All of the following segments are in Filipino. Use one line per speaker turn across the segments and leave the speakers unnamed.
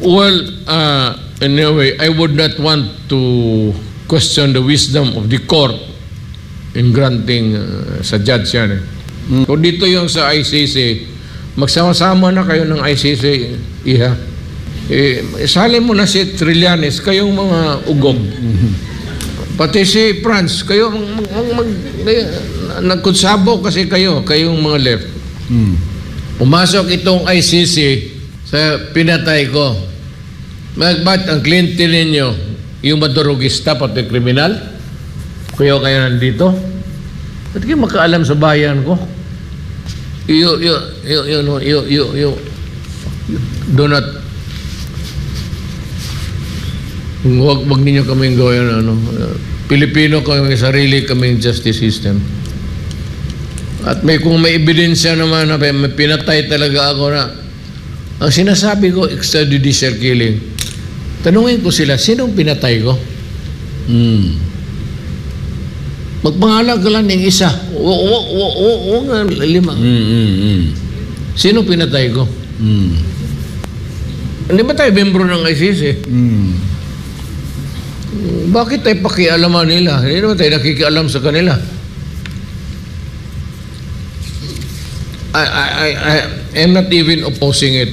Well, anyway, I would not want to question the wisdom of the court in granting sa judge yan. Kung dito yung sa ICC, magsama-sama na kayo ng ICC, iha. Isali mo na si Trillanes, kayong mga ugong. Pati si Franz, kayo nagkutsabo kasi kayong mga left. Pumasok itong ICC sa pinatay ko. Ba't ang kliyente ninyo, yung madurugista pati kriminal? Kayo nandito? Ba't kayo makaalam sa bayan ko? You do not, wag ninyo kaming gawin, Pilipino kami, sarili kaming justice system. At kung may ebidensya naman na may pinatay talaga ako na, ang sinasabi ko, extrajudicial killing. Tanungin ko sila, sinong pinatay ko? Magpangalan ka lang ng isa. O nga, 5. Sinong pinatay ko? Hindi ba tayo membro ng ICC? Bakit tayo pakialaman nila? Hindi naman tayo nakikialam sa kanila. I'm not even opposing it.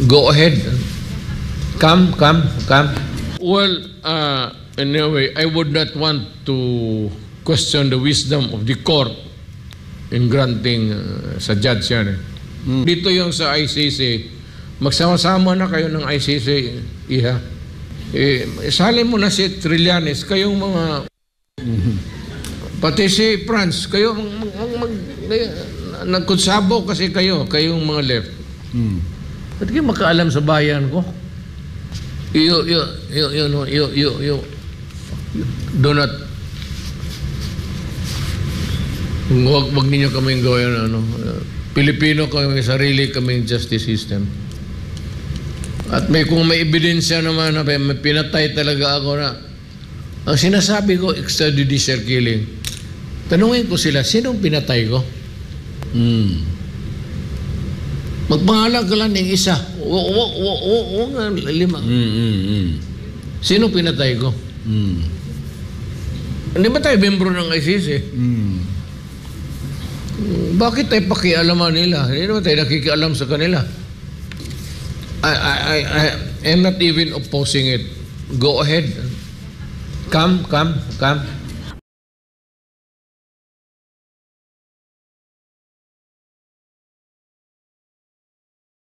Go ahead. Come. Well, anyway, I would not want to question the wisdom of the court in granting sa judge yan. Dito yung sa ICC, magsama-sama na kayo ng ICC, iha. Isali mo na si Trillanes, kayong mga pati si Franz, kayo nagkutsabo kasi kayong mga left. Ba't kayo makaalam sa bayan ko? You do not, wag ninyo kaming gawin, Pilipino kami, sarili kaming justice system. At kung may ebidensya naman na may pinatay talaga ako na, ang sinasabi ko, extrajudicial killing. Tanungin ko sila, sinong pinatay ko? Magpangalan ka lang ng isa. O nga, 5. Sinong pinatay ko? Hindi ba tayo membro ng ICC? Bakit tayo pakialaman nila? Hindi naman tayo nakikialam sa kanila. I'm not even opposing it. Go ahead. Come.